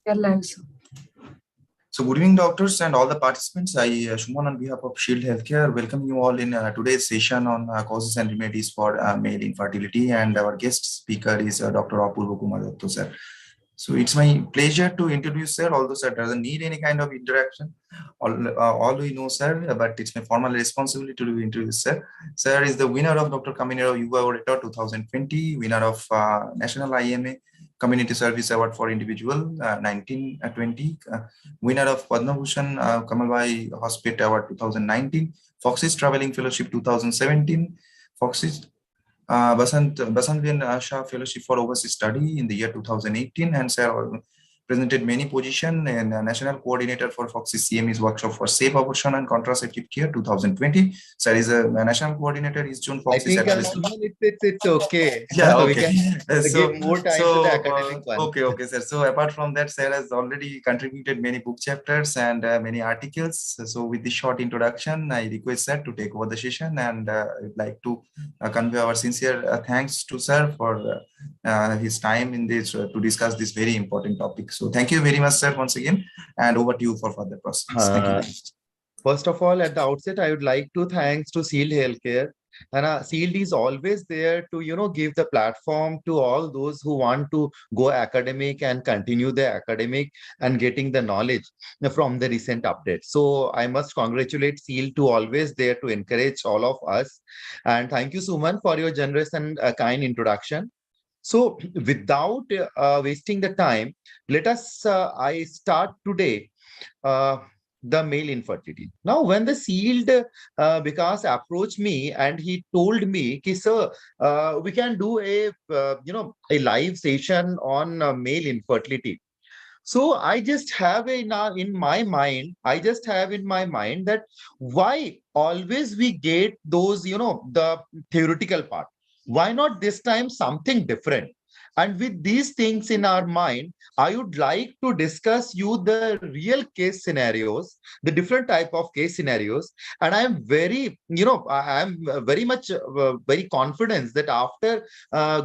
Yeah, live, sir. So good evening, doctors and all the participants. Shuman, on behalf of Shield Healthcare, welcome you all in today's session on causes and remedies for male infertility. And our guest speaker is Dr. Apoorba Kumar, sir. So it's my pleasure to introduce sir, although sir doesn't need any kind of introduction. All we know, sir, but it's my formal responsibility to introduce sir. Sir is the winner of Dr. Kaminero Yuva Orator 2020, winner of National IMA Community Service Award for Individual 1920, winner of Padma Bhushan Kamalbai Hospital Award 2019, Fox's Traveling Fellowship 2017, Fox's Basant Bin Shah Fellowship for Overseas Study in the year 2018, and sir presented many positions and National Coordinator for Fox's CME's Workshop for Safe Abortion and Contraceptive Care 2020. Sir is a National Coordinator is June I Fox's think it's okay. Yeah, We okay. can give more time to the academic one. Okay, sir. So apart from that, sir has already contributed many book chapters and many articles. So with this short introduction, I request sir to take over the session, and I'd like to convey our sincere thanks to sir for his time in this to discuss this very important topic. So thank you very much, sir, once again, and over to you for further proceedings. Thank you. First of all, at the outset, I would like to thanks to Shield Healthcare. And Shield is always there to, give the platform to all those who want to go academic and continue the academic and getting the knowledge from the recent updates. So I must congratulate Shield to always there to encourage all of us. And thank you, Suman, for your generous and kind introduction. So without wasting the time, let us, I start today the male infertility. Now, when the Shield Vikas approached me and he told me, sir, we can do a live session on male infertility. So I just have in my mind that why always we get those, the theoretical part. Why not this time something different? And with these things in our mind, I would like to discuss you the real case scenarios, the different type of case scenarios. And I am very, I am very much, very confident that after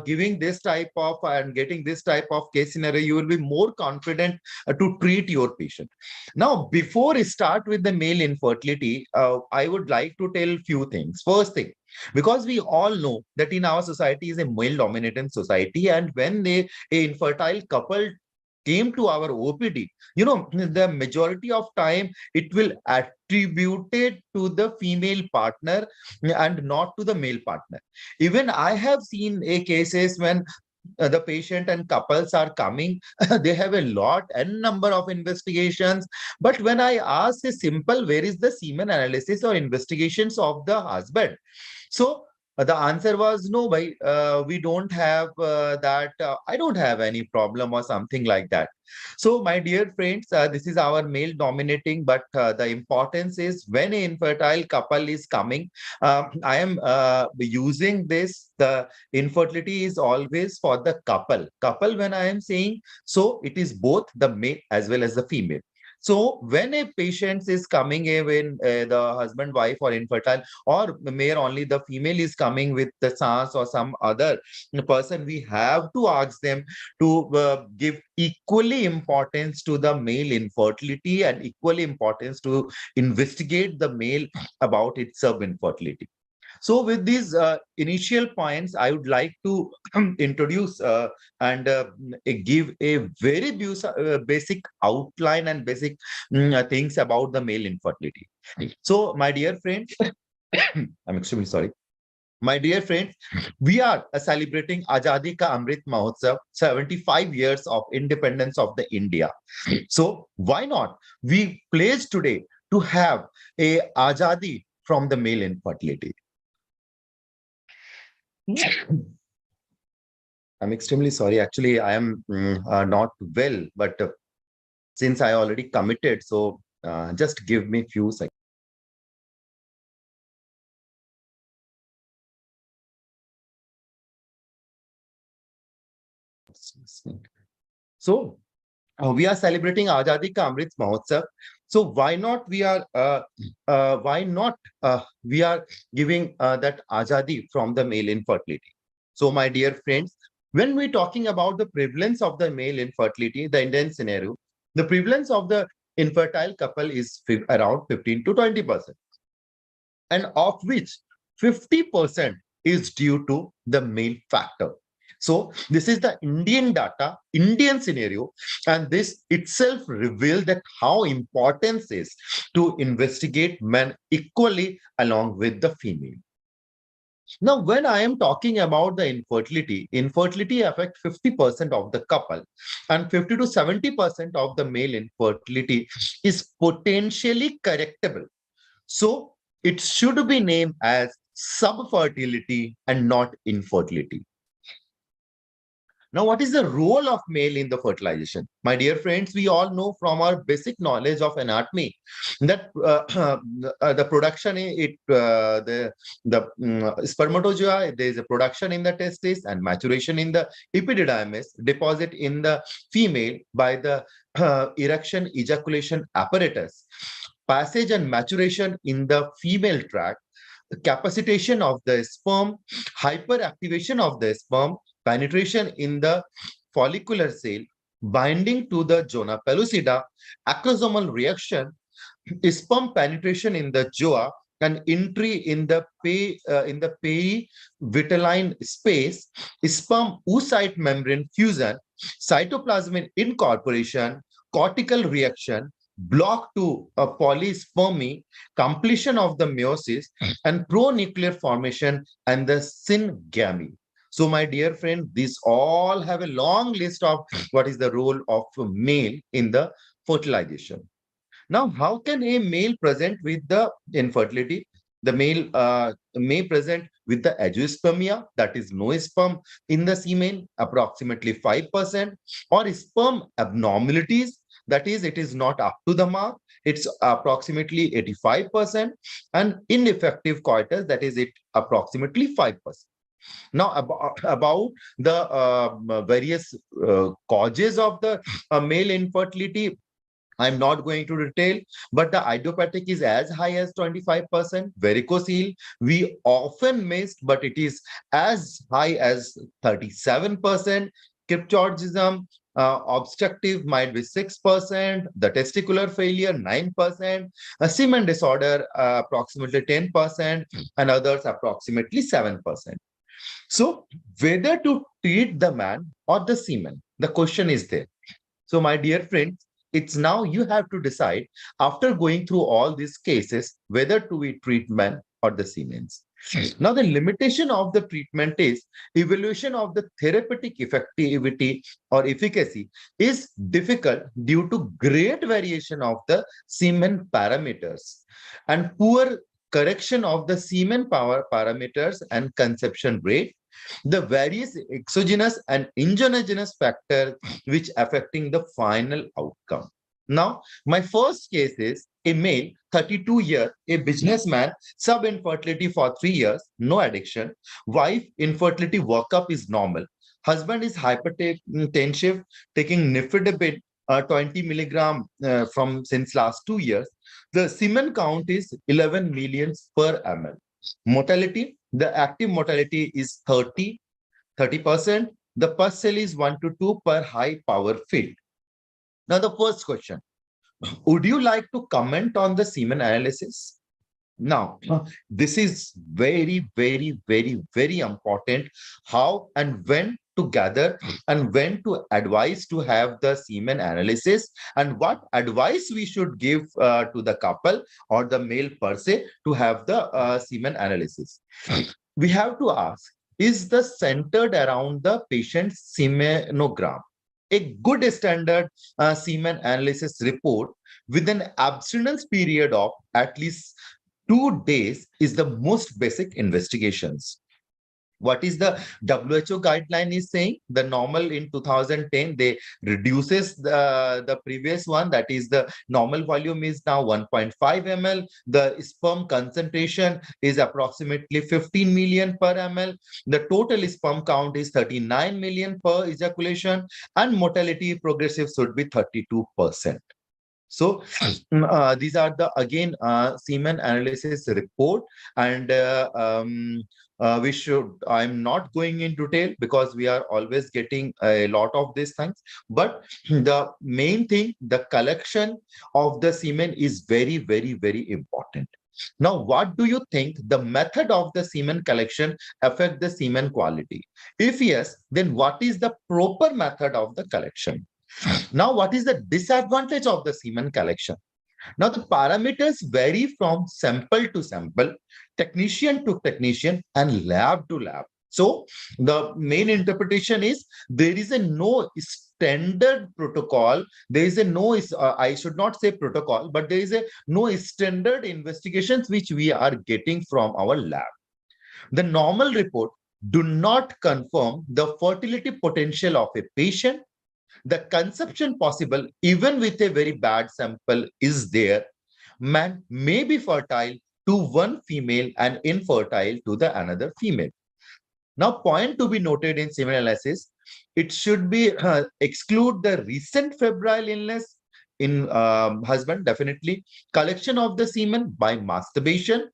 giving this type of and getting this type of case scenario, you will be more confident to treat your patient. Now, before we start with the male infertility, I would like to tell few things. First thing, because we all know that in our society is a male dominated society, and when a infertile couple came to our OPD, the majority of time it will attribute it to the female partner and not to the male partner. Even I have seen cases when the patient and couples are coming, they have a number of investigations, but when I ask a simple where is the semen analysis or investigations of the husband, so the answer was no, we don't have that. I don't have any problem or something like that. So my dear friends, this is our male dominating, but the importance is when an infertile couple is coming, I am using this. The infertility is always for the couple. When I am saying, so it is both the male as well as the female. So when a patient is coming in, the husband, wife or infertile, or mere only the female is coming with the SARS or some other person, we have to ask them to give equally importance to the male infertility and equally importance to investigate the male about its infertility. So with these initial points, I would like to introduce and give a very basic outline and basic things about the male infertility. So my dear friends, I'm extremely sorry. My dear friends, we are celebrating Azadi Ka Amrit Mahotsav, 75 years of independence of the India. So why not we pledge today to have a Azadi from the male infertility? I'm extremely sorry. Actually, I am not well, but since I already committed, so just give me few seconds. So we are celebrating Azadi Ka Amrit Mahotsav. So why not we are giving that Azadi from the male infertility? So my dear friends, when we're talking about the prevalence of the male infertility, the Indian scenario, The prevalence of the infertile couple is around 15 to 20%, and of which 50% is due to the male factor. So this is the Indian data, Indian scenario, and this itself reveals that how important is to investigate men equally along with the female. Now, when I am talking about the infertility, infertility affects 50% of the couple, and 50 to 70% of the male infertility is potentially correctable. So it should be named as subfertility and not infertility. Now, what is the role of male in the fertilization? My dear friends, we all know from our basic knowledge of anatomy that the production, spermatozoa, there is a production in the testis and maturation in the epididymis, deposit in the female by the erection ejaculation apparatus, passage and maturation in the female tract, capacitation of the sperm, hyperactivation of the sperm, penetration in the follicular cell, binding to the zona pellucida, acrosomal reaction, sperm penetration in the zoa, and entry in the perivitelline space, sperm oocyte membrane fusion, cytoplasmic incorporation, cortical reaction, block to polyspermy, completion of the meiosis, and pronuclear formation and the syngamy. So, my dear friend, these all have a long list of what is the role of male in the fertilization. Now, how can a male present with the infertility? The male may present with the azoospermia, that is no sperm in the semen, approximately 5%, or sperm abnormalities, that is, it is not up to the mark, it's approximately 85%, and ineffective coitus, that is, it approximately 5%. Now, about the various causes of the male infertility, I'm not going to detail, but the idiopathic is as high as 25%. Varicocele, we often miss, but it is as high as 37%. Cryptorchism, obstructive might be 6%. The testicular failure, 9%. A semen disorder, approximately 10%. And others, approximately 7%. So, whether to treat the man or the semen, the question is there. So, my dear friends, it's now you have to decide after going through all these cases whether to be treat men or the semens. Now, the limitation of the treatment is evaluation of the therapeutic effectivity or efficacy is difficult due to great variation of the semen parameters and poor correction of the semen power parameters and conception rate, the various exogenous and endogenous factors which affecting the final outcome. Now, my first case is a male, 32 years, a businessman, sub-infertility for 3 years, no addiction. Wife, infertility workup is normal. Husband is hypertensive, taking nifedipine, 20 milligram from since last 2 years. The semen count is 11 millions per ml. Mortality, the active mortality is 30%. The pus cell is 1 to 2 per high power field. Now, the first question, would you like to comment on the semen analysis? Now, this is very, very, very, very important. How and when to gather and when to advise to have the semen analysis and what advice we should give to the couple or the male per se to have the semen analysis. We have to ask, is the centered around the patient's semenogram? A good standard semen analysis report with an abstinence period of at least 2 days is the most basic investigations. What is the WHO guideline is saying? The normal in 2010, they reduces the previous one. That is the normal volume is now 1.5 ml. The sperm concentration is approximately 15 million per ml. The total sperm count is 39 million per ejaculation, and mortality progressive should be 32%. So these are the again semen analysis report, and I'm not going in detail because we are always getting a lot of these things, but the main thing, the collection of the semen is very, very, very important. Now, what do you think the method of the semen collection affect the semen quality? If yes, then what is the proper method of the collection? Now, what is the disadvantage of the semen collection? Now, the parameters vary from sample to sample, technician to technician, and lab to lab. So, the main interpretation is there is a no standard protocol. There is a no, I should not say protocol, but there is a no standard investigations which we are getting from our lab. The normal report do not confirm the fertility potential of a patient. The conception possible even with a very bad sample is there. Man may be fertile to one female and infertile to the another female. Now, point to be noted in semen analysis, it should be exclude the recent febrile illness in husband, definitely, collection of the semen by masturbation,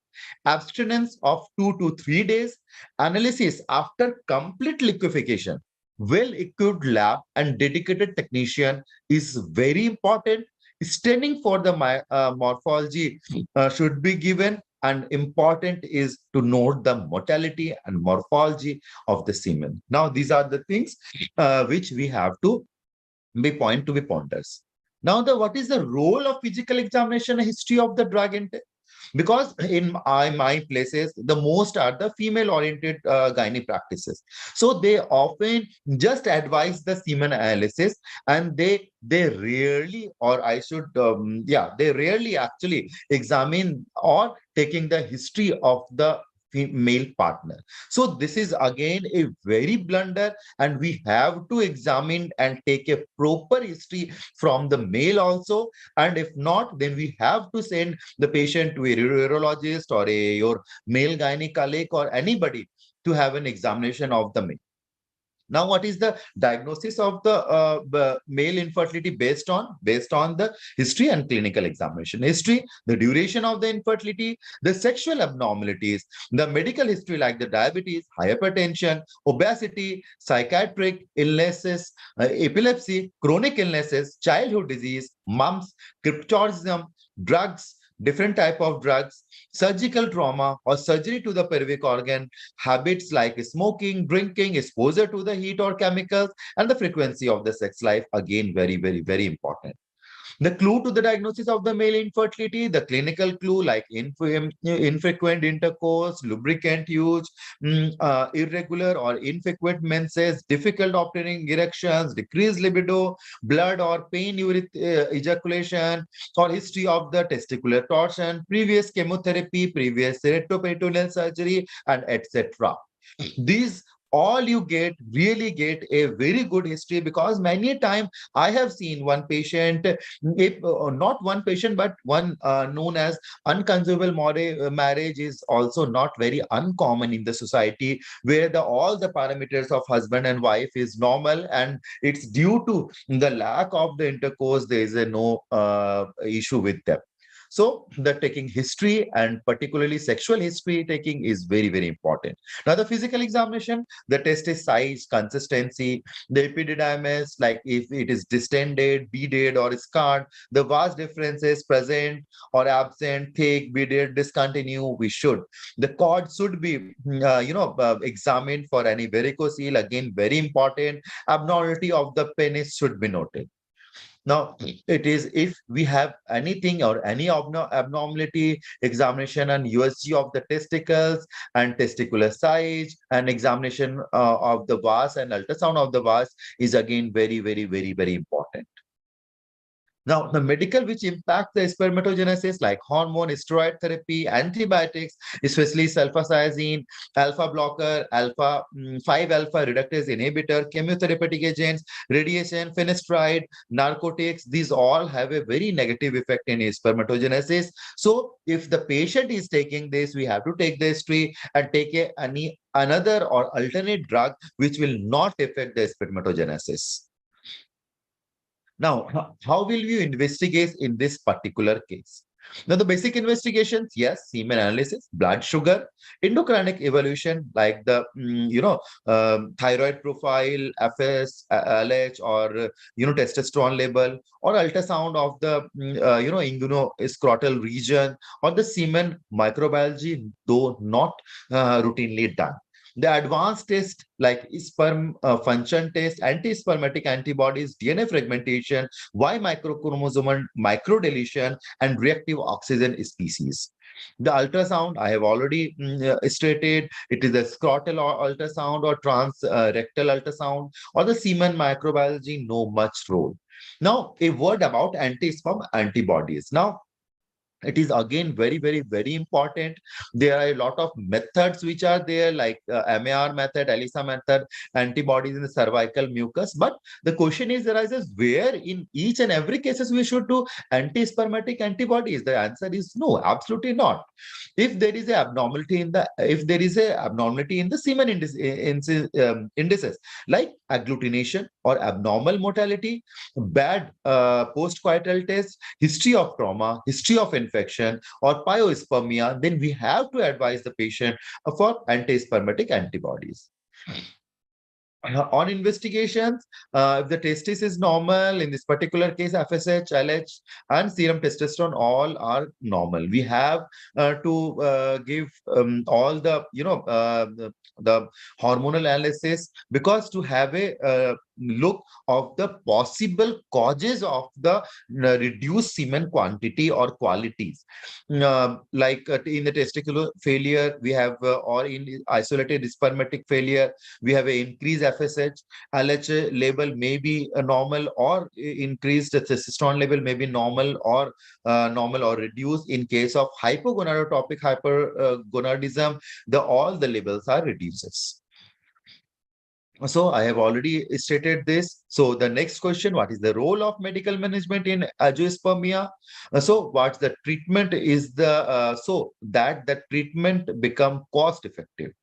abstinence of 2 to 3 days, analysis after complete liquefaction. Well-equipped lab and dedicated technician is very important. Standing for the morphology should be given, and important is to note the mortality and morphology of the semen. Now, these are the things which we have to be pointers. Now, what is the role of physical examination and history of the drug intake? Because in my places, the most are the female oriented gynae practices, so they often just advise the semen analysis, and they rarely, or I should they rarely actually examine or taking the history of the male partner. So this is again a very blunder, and we have to examine and take a proper history from the male also. And if not, then we have to send the patient to a urologist or your male gynecologic or anybody to have an examination of the male. Now, what is the diagnosis of the male infertility based on the history and clinical examination? History, the duration of the infertility, the sexual abnormalities, the medical history like the diabetes, hypertension, obesity, psychiatric illnesses, epilepsy, chronic illnesses, childhood disease, mumps, cryptorchism, drugs, different type of drugs, surgical trauma or surgery to the pelvic organ, habits like smoking, drinking, exposure to the heat or chemicals, and the frequency of the sex life, again, very, very, very important. The clue to the diagnosis of the male infertility, the clinical clue like infrequent intercourse, lubricant use, irregular or infrequent menses, difficult obtaining erections, decreased libido, blood or pain ejaculation, or history of the testicular torsion, previous chemotherapy, previous retroperitoneal surgery, and etc. These all you really get a very good history, because many a time I have seen one patient, if not one patient, but one known as unconsumable marriage is also not very uncommon in the society, where all the parameters of husband and wife is normal, and it's due to the lack of the intercourse, there is a no issue with them. So the taking history, and particularly sexual history taking, is very, very important. Now, the physical examination, the test is size, consistency, the epididymis, like if it is distended, beaded, or scarred, the vast differences present or absent, thick, beaded, discontinue, we should. The cord should be, examined for any varicocele, again, very important. Abnormality of the penis should be noted. Now, it is if we have anything or any abnormality, examination and USG of the testicles and testicular size, and examination of the vas and ultrasound of the vas is again very, very, very, very important. Now, the medical which impact the spermatogenesis, like hormone, steroid therapy, antibiotics, especially sulfasalazine, alpha blocker, 5-alpha reductase inhibitor, chemotherapeutic agents, radiation, finasteride, narcotics, these all have a very negative effect in spermatogenesis. So, if the patient is taking this, we have to take the history and take any another or alternate drug which will not affect the spermatogenesis. Now, how will you investigate in this particular case? Now, the basic investigations, yes, semen analysis, blood sugar, endocrinic evolution, like the, thyroid profile, FS, LH, or, testosterone level, or ultrasound of the, inguinoscrotal region, or the semen microbiology, though not routinely done. The advanced test like sperm function test, anti-spermatic antibodies, DNA fragmentation, Y microchromosomal microdeletion, and reactive oxygen species. The ultrasound, I have already stated, it is a scrotal ultrasound or transrectal ultrasound, or the semen microbiology, no much role. Now, a word about anti-sperm antibodies. Now, it is again very, very, very important. There are a lot of methods which are there, like MAR method, ELISA method, antibodies in the cervical mucus. But the question is arises, where in each and every cases we should do anti-spermatic antibodies? The answer is no, absolutely not. If there is a abnormality in the semen indices, like agglutination or abnormal motility, bad postcoital test, history of trauma, history of infection, or pyospermia, then we have to advise the patient for anti-spermatic antibodies. On investigations, if the testis is normal, in this particular case, FSH, LH, and serum testosterone all are normal. We have to give all the, the hormonal analysis, because to have a look of the possible causes of the reduced semen quantity or qualities. Like in the testicular failure, we have, or in isolated spermatic failure, we have an increased FSH, LH level may be normal, or increased testosterone level may be normal or reduced. In case of hypogonadotropic hypergonadism, all the levels are reduces. So I have already stated this. So the next question, what is the role of medical management in azoospermia? So what's the treatment is so that the treatment become cost effective.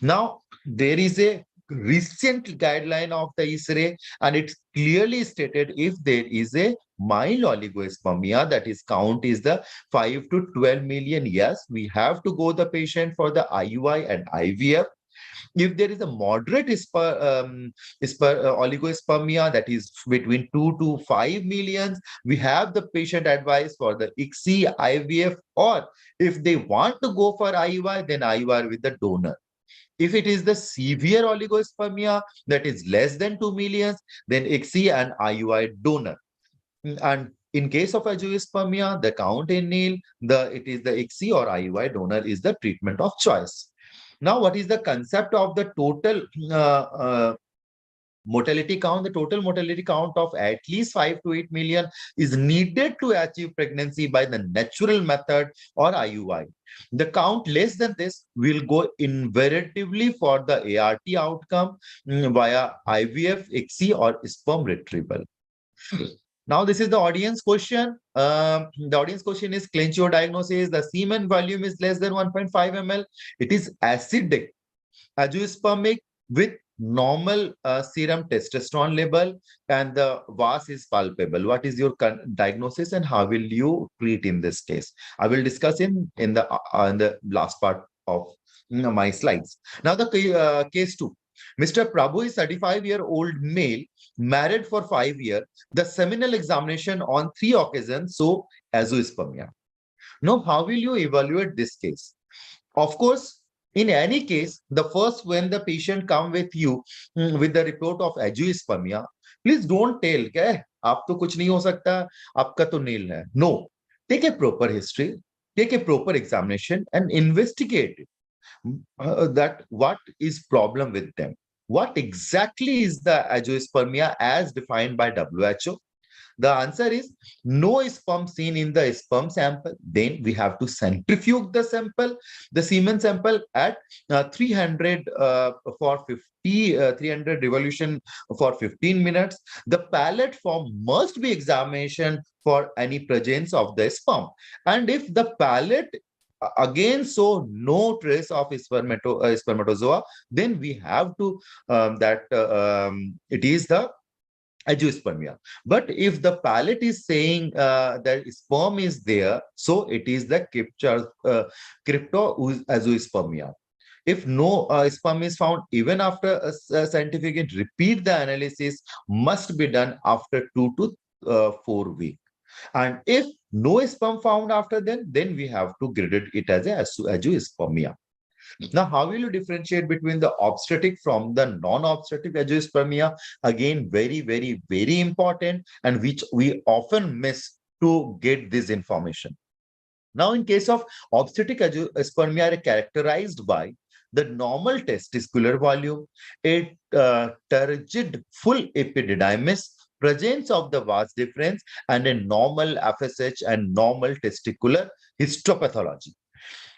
Now, there is a recent guideline of the ISRA, and it's clearly stated if there is a mild oligospermia, that is count is the 5 to 12 million, yes, we have to go the patient for the IUI and IVF. If there is a moderate oligospermia, that is between 2 to 5 millions, we have the patient advice for the ICSI, IVF, or if they want to go for IUI, then IUI with the donor. If it is the severe oligospermia, that is less than 2 millions, then ICSI and IUI donor. And in case of azoospermia, the count in nil, it is the ICSI or IUI donor is the treatment of choice. Now, what is the concept of the total mortality count? The total mortality count of at least 5 to 8 million is needed to achieve pregnancy by the natural method or IUI. The count less than this will go invariably for the ART outcome via IVF, ICSI, or sperm retrieval. Now, this is the audience question. The audience question is, clench your diagnosis. The semen volume is less than 1.5 ml. It is acidic, azoospermic with normal serum testosterone level, and the VAS is palpable. What is your diagnosis and how will you treat in this case? I will discuss in the last part of my slides. Now, the case 2. Mr. Prabhu is 35-year-old male, married for 5 years. The seminal examination on 3 occasions, so azoospermia. Now, how will you evaluate this case? Of course, in any case, the first, when the patient come with you with the report of azoospermia, please don't tell, "Kya, aap to kuch nahi ho sakta, aapka to nil hai." No, take a proper history, take a proper examination, and investigate it. That what is problem with them, what exactly is the azoospermia as defined by WHO. The answer is no sperm seen in the sperm sample. Then we have to centrifuge the sample, the semen sample at 300 for 300 revolution for 15 minutes. The palate form must be examined for any presence of the sperm, and if the palate again so no trace of spermatozoa, then we have to it is the azoospermia. But if the palate is saying that sperm is there, so it is the cryptoazoospermia. If no sperm is found, even after a scientific repeat, the analysis must be done after 2 to 4 weeks. And if no sperm found after then we have to grade it as a azoospermia. Now, how will you differentiate between the obstetric from the non-obstetric azoospermia? Again, very, very, very important, and which we often miss to get this information. Now, in case of obstetric azoospermia are characterized by the normal testicular volume, a turgid full epididymis, presence of the vas difference, and a normal FSH and normal testicular histopathology.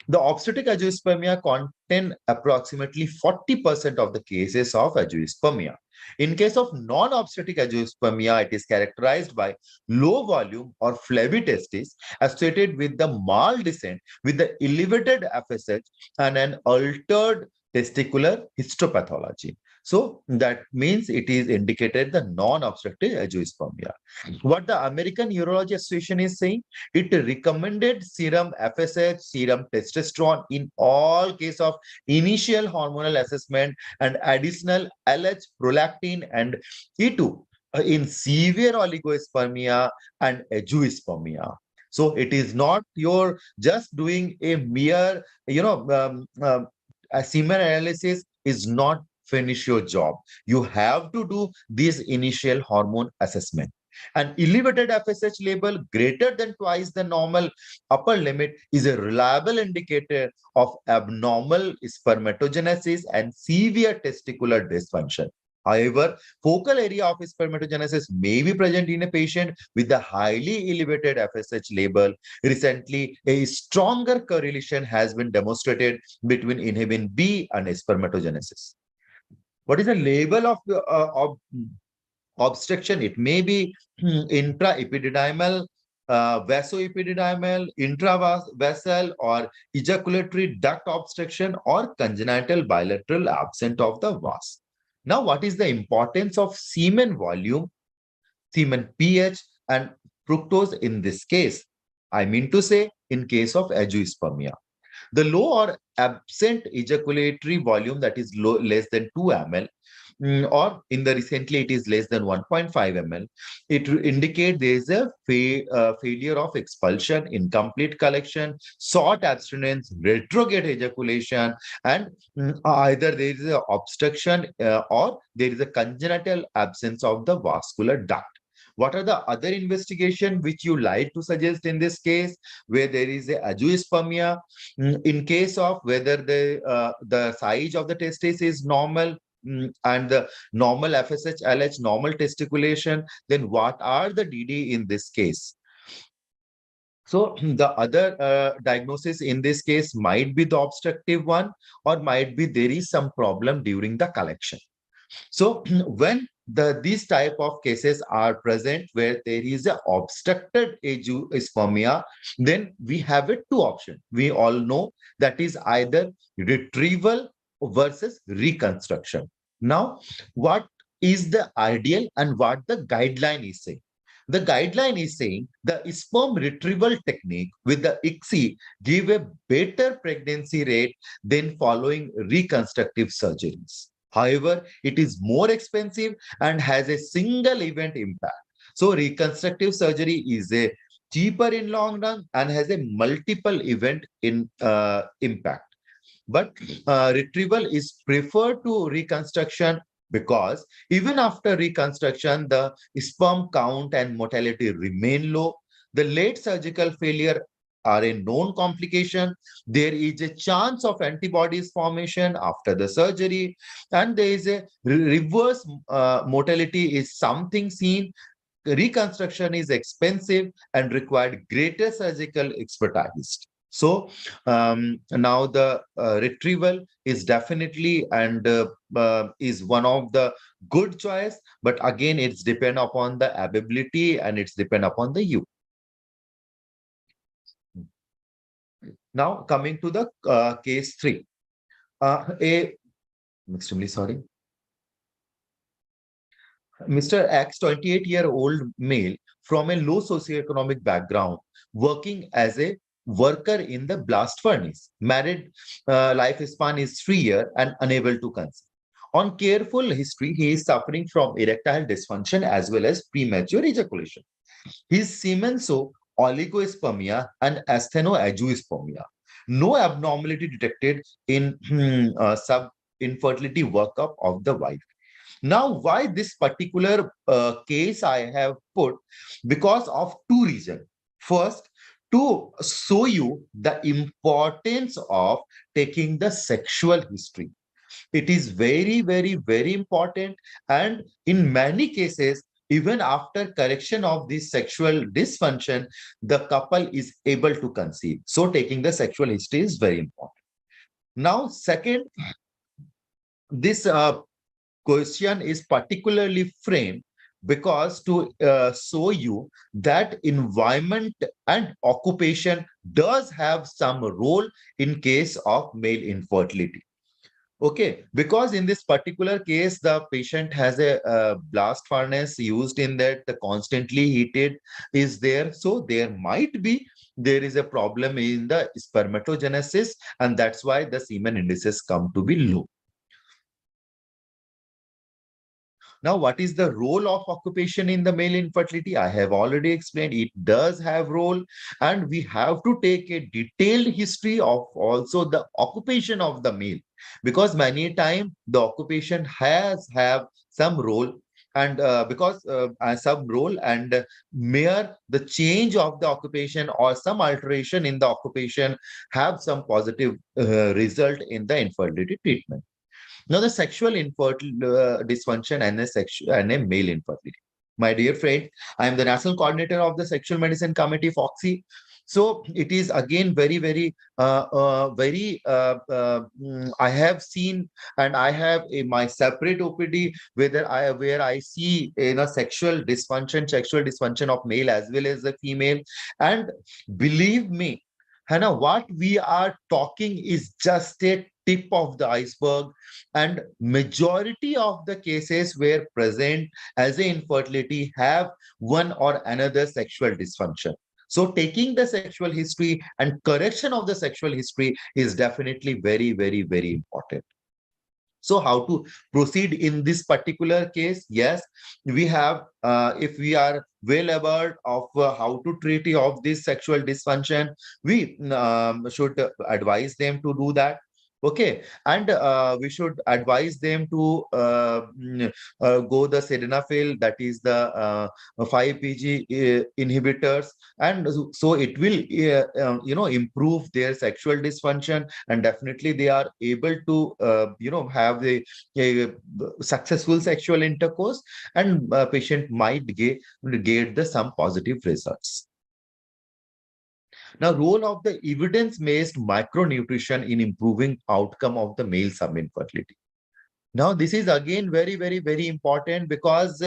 The obstetric azoospermia contain approximately 40% of the cases of azoospermia. In case of non-obstetric azoospermia, it is characterized by low volume or flabby testis associated with the maldescent with the elevated FSH and an altered testicular histopathology. So that means it is indicated the non-obstructive azoospermia. What the American Urology Association is saying, it recommended serum FSH, serum testosterone in all case of initial hormonal assessment and additional LH, prolactin and E2 in severe oligospermia and azoospermia. So it is not your just doing a mere, a semen analysis is not finish your job. You have to do this initial hormone assessment. An elevated FSH level greater than twice the normal upper limit is a reliable indicator of abnormal spermatogenesis and severe testicular dysfunction. However, focal area of spermatogenesis may be present in a patient with a highly elevated FSH level. Recently, a stronger correlation has been demonstrated between inhibin B and spermatogenesis. What is the label of obstruction? It may be intraepididymal, vasoepididymal, intravasal, or ejaculatory duct obstruction, or congenital bilateral absent of the vas. Now, what is the importance of semen volume, semen pH, and fructose in this case? I mean to say, in case of azoospermia. The low or absent ejaculatory volume, that is low, less than 2 ml, or in the recently it is less than 1.5 ml, it indicate there is a failure of expulsion, incomplete collection, short abstinence, retrograde ejaculation, and either there is a obstruction or there is a congenital absence of the vascular duct. What are the other investigation which you like to suggest in this case where there is a azoospermia? In case of whether the size of the testis is normal, and the normal FSH, LH, normal testiculation, then what are the DD in this case? So the other diagnosis in this case might be the obstructive one, or might be there is some problem during the collection. So when these type of cases are present where there is a obstructed azoospermia, then we have a two option. We all know that is either retrieval versus reconstruction. Now, what is the ideal and what the guideline is saying? The guideline is saying the sperm retrieval technique with the ICSI give a better pregnancy rate than following reconstructive surgeries. However, it is more expensive and has a single event impact. So reconstructive surgery is a cheaper in long run and has a multiple event in impact. But retrieval is preferred to reconstruction because even after reconstruction, the sperm count and mortality remain low. The late surgical failure are a known complication. There is a chance of antibodies formation after the surgery, and there is a reverse mortality is something seen. Reconstruction is expensive and required greater surgical expertise. So now the retrieval is definitely and is one of the good choice, but again, it's depend upon the ability and it's depend upon the you. Now coming to the case 3, I'm extremely sorry. Mr. X, 28-year-old male from a low socioeconomic background, working as a worker in the blast furnace. Married, lifespan is 3 years and unable to conceive. On careful history, he is suffering from erectile dysfunction as well as premature ejaculation. His semen show oligospermia and asthenoazoospermia. No abnormality detected in sub infertility workup of the wife. Now, why this particular case I have put? Because of two reasons. First, to show you the importance of taking the sexual history. It is very, very, very important. And in many cases, even after correction of this sexual dysfunction, the couple is able to conceive. So taking the sexual history is very important. Now, second, this question is particularly framed because to show you that environment and occupation does have some role in case of male infertility. Okay, because in this particular case, the patient has a blast furnace used in that the constantly heated is there. So there is a problem in the spermatogenesis, and that's why the semen indices come to be low. Now, what is the role of occupation in the male infertility? I have already explained it does have role, and we have to take a detailed history of also the occupation of the male, because many times the occupation has have some role, and because some role, and mere the change of the occupation or some alteration in the occupation have some positive result in the infertility treatment. Now, the sexual dysfunction and a male infertility. My dear friend, I am the national coordinator of the Sexual Medicine Committee, FOXY. So it is again very, very, I have seen, and I have in my separate OPD where I see sexual dysfunction of male as well as the female. And believe me, Hannah, what we are talking is just a tip of the iceberg, and majority of the cases where present as a infertility have one or another sexual dysfunction. So taking the sexual history and correction of the sexual history is definitely very, very, very important. So how to proceed in this particular case? Yes, we have, if we are well aware of how to treat of this sexual dysfunction, we should advise them to do that. Okay, and we should advise them to go the sildenafil, that is the 5-PG inhibitors, and so it will improve their sexual dysfunction, and definitely they are able to have a successful sexual intercourse, and patient might get some positive results. Now, role of the evidence-based micronutrition in improving outcome of the male sub-infertility. Now, this is again very, very, very important because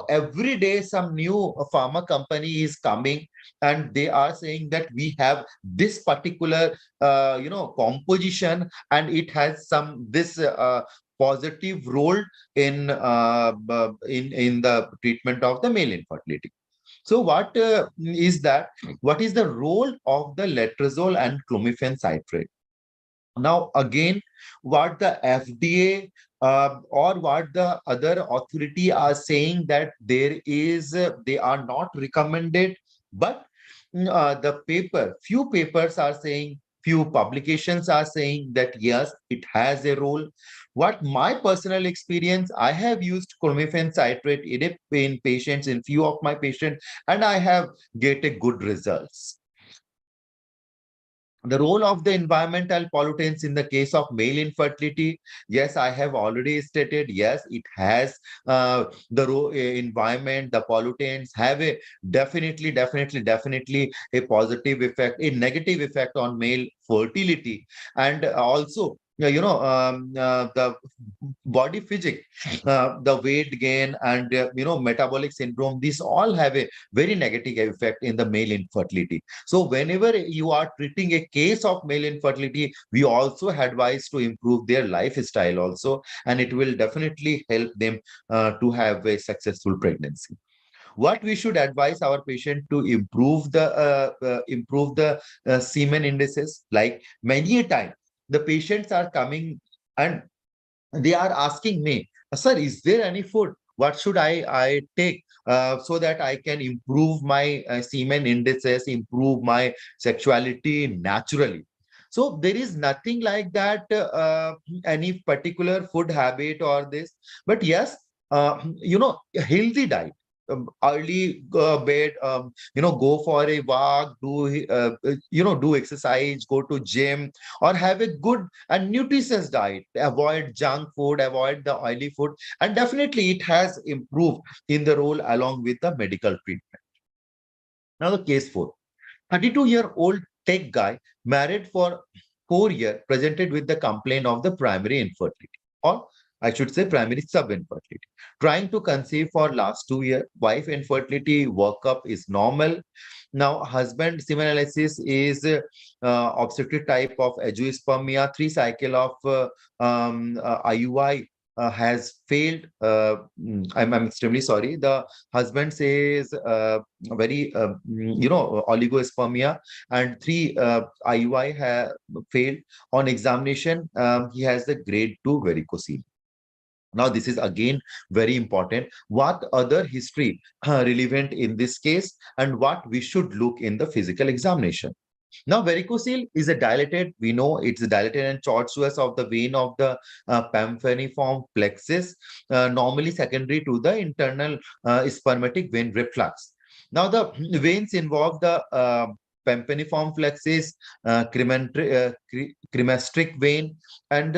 every day some new pharma company is coming and they are saying that we have this particular composition, and it has this positive role in the treatment of the male infertility. So what is that? What is the role of the letrozole and clomiphene citrate? Now, again, what the FDA or what the other authority are saying that they are not recommended, but few papers are saying, few publications are saying that yes, it has a role. What my personal experience, I have used clomiphene citrate in patients, in few of my patients, and I have get a good results. The role of the environmental pollutants in the case of male infertility, yes, I have already stated, yes, it has environment, the pollutants have a definitely a positive effect, a negative effect on male fertility. And also the body physics, the weight gain, and metabolic syndrome. These all have a very negative effect in the male infertility. So whenever you are treating a case of male infertility, we also advise to improve their lifestyle also, and it will definitely help them to have a successful pregnancy. What we should advise our patient to improve the semen indices, like many a time the patients are coming and they are asking me, sir, is there any food? What should I take so that I can improve my semen indices, improve my sexuality naturally? So there is nothing like that, any particular food habit or this, but yes, healthy diet. Early bed, go for a walk, do exercise, go to gym, or have a good and nutritious diet. Avoid junk food, avoid the oily food, and definitely it has improved in the role along with the medical treatment. Now the case 4. 32-year-old tech guy married for 4 years presented with the complaint of the primary infertility, or I should say primary sub-infertility. Trying to conceive for last 2 years, wife infertility workup is normal. Now husband semen analysis is obstetric type of Spermia, 3 cycle of IUI has failed. I'm extremely sorry. The husband says very oligospermia, and 3 IUI have failed. On examination, he has the grade 2 varicocele. Now this is again very important. What other history relevant in this case, and what we should look in the physical examination? Now, varicocele is a dilated, we know it's a dilated and tortuous of the vein of the pampaniform plexus, normally secondary to the internal spermatic vein reflux. Now, the veins involve the pampaniform plexus, cremasteric vein, and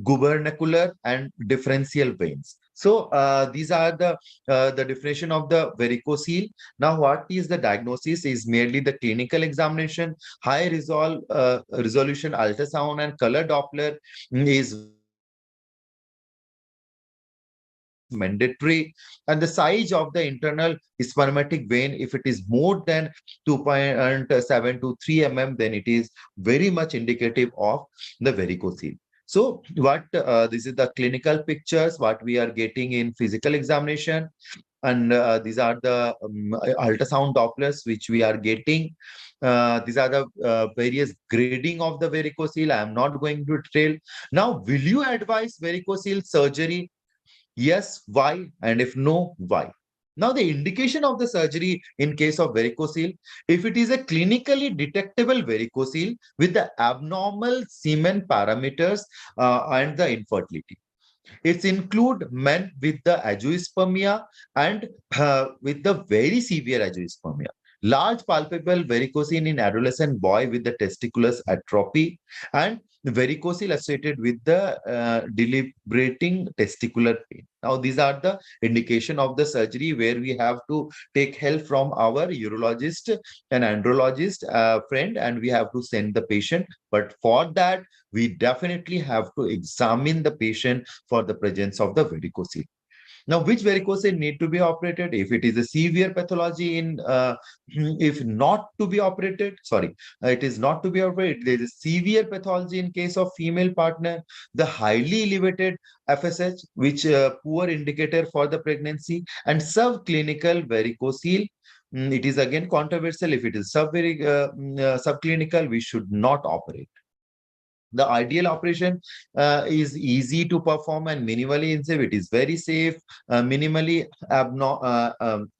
gubernacular and differential veins. So these are the definition of the varicocele. Now, what is the diagnosis? Is merely the clinical examination. High resolution ultrasound and color Doppler is mandatory, and the size of the internal spermatic vein, if it is more than 2.7 to 3 mm, then it is very much indicative of the varicocele. So what this is the clinical pictures what we are getting in physical examination, and these are the ultrasound Dopplers which we are getting. These are the various grading of the varicocele. I am not going to detail. Now, will you advise varicocele surgery? Yes, why? And if no, why? Now, the indication of the surgery in case of varicocele, if it is a clinically detectable varicocele with the abnormal semen parameters and the infertility. It include men with the azoospermia and with the very severe azoospermia. Large palpable varicocele in adolescent boy with the testicular atrophy, and varicocele associated with the deliberating testicular pain. Now, these are the indication of the surgery where we have to take help from our urologist and andrologist friend, and we have to send the patient. But for that, we definitely have to examine the patient for the presence of the varicocele. Now, which varicocele need to be operated? If it is a severe pathology if not to be operated, sorry, it is not to be operated. There is severe pathology in case of female partner, the highly elevated FSH, which poor indicator for the pregnancy, and subclinical varicocele. It is again controversial. If it is subclinical, we should not operate. The ideal operation is easy to perform and minimally invasive. It is very safe, minimally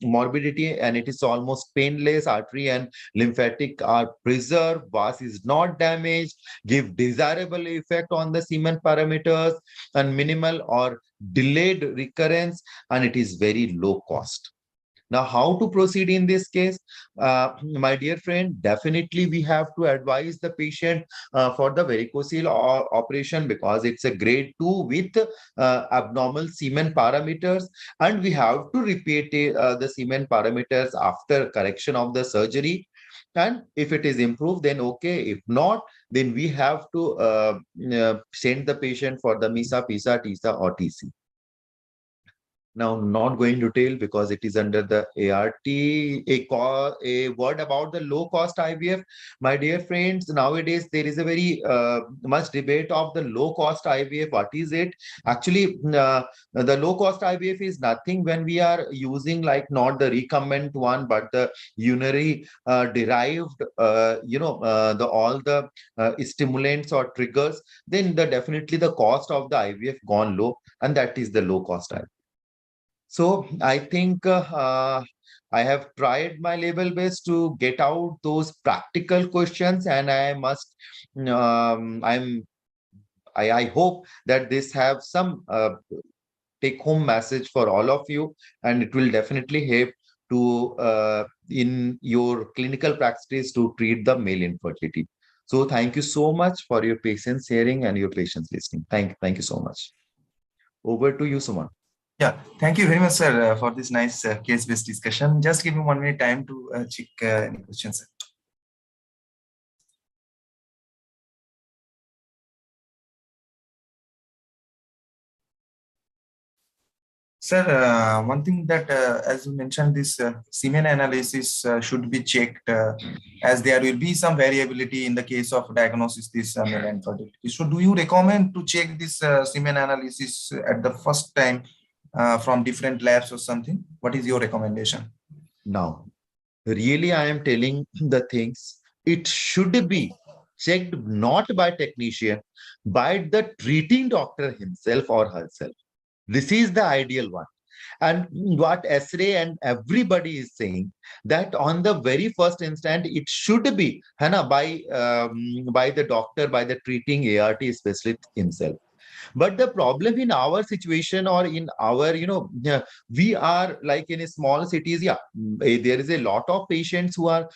morbidity, and it is almost painless. Artery and lymphatic are preserved. Vas is not damaged. Give desirable effect on the semen parameters, and minimal or delayed recurrence, and it is very low cost. Now, how to proceed in this case? My dear friend, definitely we have to advise the patient for the varicocele operation, because it's a grade 2 with abnormal semen parameters, and we have to repeat the semen parameters after correction of the surgery. And if it is improved, then okay. If not, then we have to send the patient for the MISA, PISA, TISA, or TC. Now, not going to tell because it is under the ART. A word about the low cost IVF. My dear friends, nowadays there is a very much debate of the low cost IVF. What is it? Actually, the low cost IVF is nothing when we are using like not the recombinant one, but the urinary derived, the all the stimulants or triggers. Then definitely the cost of the IVF gone low, and that is the low cost IVF. So I think I have tried my level best to get out those practical questions, and I must, I hope that this have some take home message for all of you, and it will definitely help to in your clinical practice to treat the male infertility. So thank you so much for your patience hearing and your patience listening. Thank you so much. Over to you, Suman. Yeah, thank you very much, sir, for this nice case-based discussion. Just give me 1 minute time to check any questions. Sir, one thing that, as you mentioned, this semen analysis should be checked as there will be some variability in the case of diagnosis this male infertility. So do you recommend to check this semen analysis at the first time from different labs or something? What is your recommendation? Now, really, I am telling the things. It should be checked not by technician, by the treating doctor himself or herself. This is the ideal one. And what Esre and everybody is saying that on the very first instant, it should be by the doctor, by the treating ART specialist himself. But the problem in our situation or in our, we are like in a small cities, there is a lot of patients who are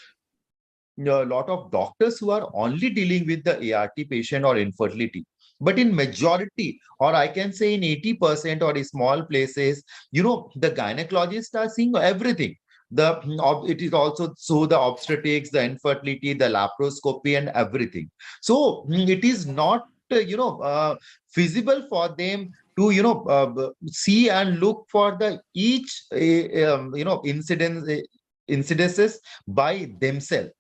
a lot of doctors who are only dealing with the ART patient or infertility. But in majority, or I can say in 80% or in small places, the gynecologists are seeing everything. It is also so the obstetrics, the infertility, the laparoscopy, and everything. So it is not feasible for them to see and look for the each incidences by themselves.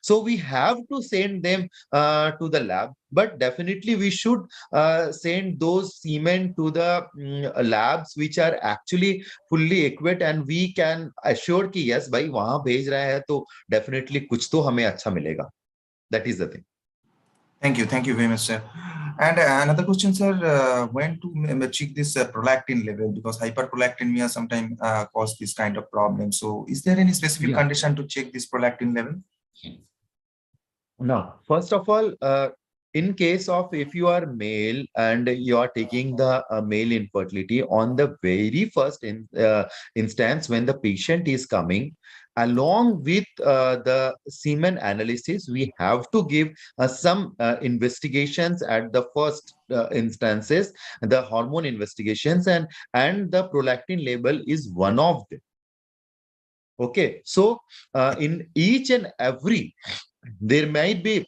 So we have to send them to the lab, but definitely we should send those semen to the labs which are actually fully equipped, and we can assure कि yes भाई वहां भेज रहे हैं तो definitely कुछ तो हमें अच्छा मिलेगा. That is the thing. Thank you very much, sir. And another question, sir, when to check this prolactin level, because hyperprolactinemia sometimes cause this kind of problem. So is there any specific condition to check this prolactin level? Now, first of all, in case of if you are male and you are taking the male infertility on the very first instance when the patient is coming, along with the semen analysis, we have to give some investigations at the first instances, the hormone investigations, and the prolactin level is one of them. Okay, so in each and every, there might be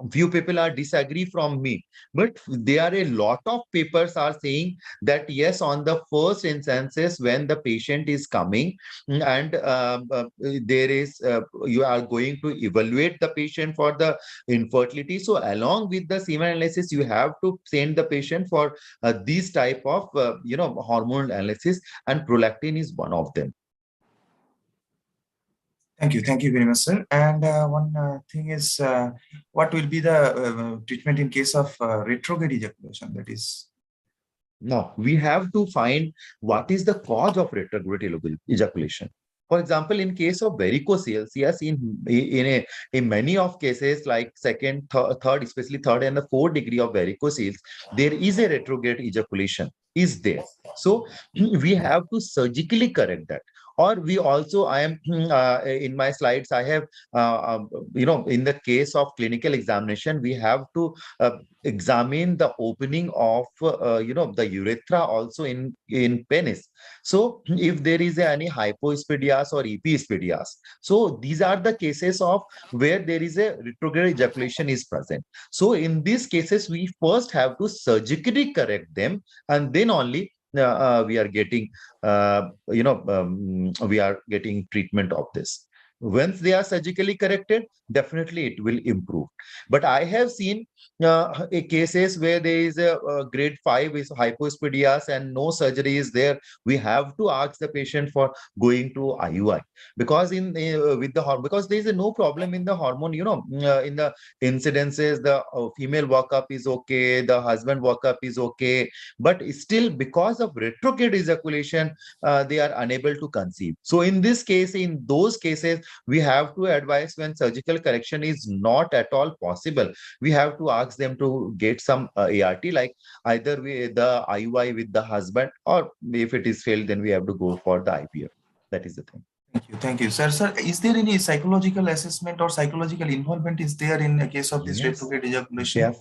few people are disagree from me, but there are a lot of papers are saying that yes, on the first instances when the patient is coming and there is you are going to evaluate the patient for the infertility, so along with the semen analysis you have to send the patient for these type of hormone analysis, and prolactin is one of them. Thank you very much, sir. And one thing is, what will be the treatment in case of retrograde ejaculation? That is. Now, we have to find what is the cause of retrograde ejaculation. For example, in case of varicocele, yes, in many of cases like second, third, especially third and the fourth degree of varicocele, there is a retrograde ejaculation is there. So we have to surgically correct that. Or we also, I am in my slides, I have, in the case of clinical examination, we have to examine the opening of, the urethra also in penis. So if there is any hypospadias or epispadias, so these are the cases of where there is a retrograde ejaculation is present. So in these cases, we first have to surgically correct them, and then only we are getting we are getting treatment of this. Once they are surgically corrected, definitely it will improve. But I have seen cases where there is a grade 5 is hypospadias and no surgery is there. We have to ask the patient for going to IUI, because in with the hormone, because there is no problem in the hormone, in the incidences, the female workup is okay, the husband workup is okay, but still because of retrograde ejaculation, they are unable to conceive. So in this case, in those cases, we have to advise, when surgical correction is not at all possible, we have to ask them to get some ART, like either the IUI with the husband, or if it is failed, then we have to go for the IVF. That is the thing. Thank you, sir. Sir, is there any psychological assessment or psychological involvement is there in the case of this Yes, retrograde ejaculation?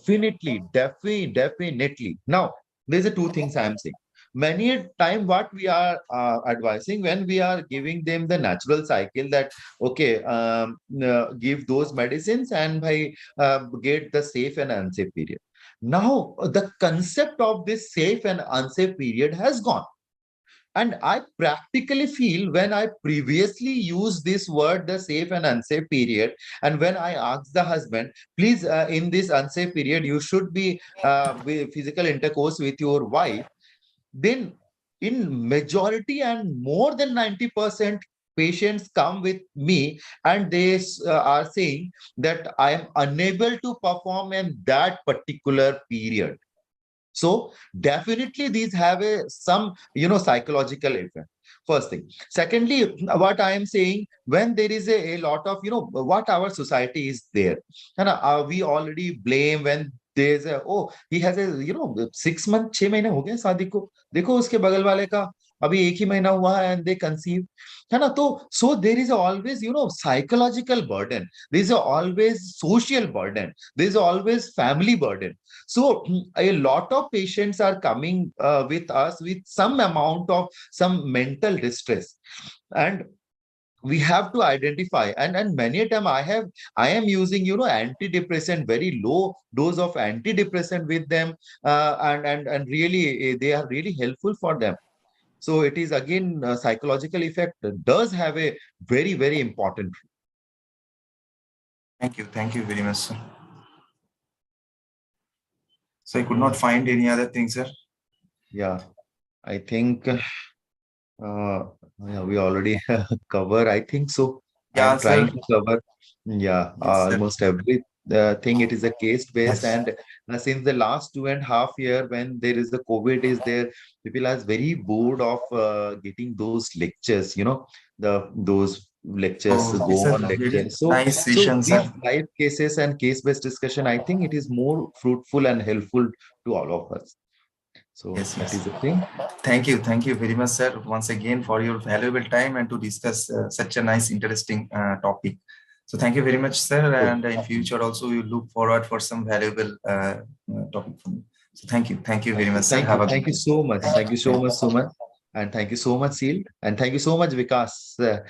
definitely. Now, there's a two things I am saying. Many a time, what we are advising when we are giving them the natural cycle, that okay, give those medicines and by get the safe and unsafe period. Now, the concept of this safe and unsafe period has gone. And I practically feel, when I previously used this word, the safe and unsafe period, and when I asked the husband, please, in this unsafe period, you should be with physical intercourse with your wife, then in majority and more than 90% patients come with me, and they are saying that I am unable to perform in that particular period. So definitely these have some psychological effect. First thing. Secondly, what I am saying, when there is a lot of what our society is there, and we already blame when there's a, oh, he has a 6 month 6 महीने हो गए शादी को, देखो उसके बगल वाले का अभी एक ही महीना हुआ है and they conceive, है ना? तो so there is always psychological burden, there is always social burden, there is always family burden. So a lot of patients are coming with us with some amount of some mental distress, and we have to identify. And many a time I am using antidepressant, very low dose of antidepressant with them, and really they are really helpful for them. So it is again psychological effect does have a very, very important. Thank you very much, sir. So I could not find any other thing, sir. Yeah, I think yeah, we already cover, I think so. Yeah, I'm trying sir. to cover, yeah, Yes, sir. almost every thing. It is a case-based, Yes. and since the last 2.5 years, when there is the COVID is there, people are very bored of getting those lectures, those lectures, Oh, okay, go sir. on Very lectures. So, nice so session, these sir. live cases and case-based discussion, I think it is more fruitful and helpful to all of us. So Yes, that yes. is the thing. Thank you very much, sir, once again for your valuable time and to discuss such a nice, interesting topic. So thank you very much, sir. And in future also, we look forward for some valuable topic from you. So thank you very much, sir. Have a good Thank you day. so much. Thank you so Thank you. much, Suman. And thank you so much, Seal. And thank you so much, Vikas.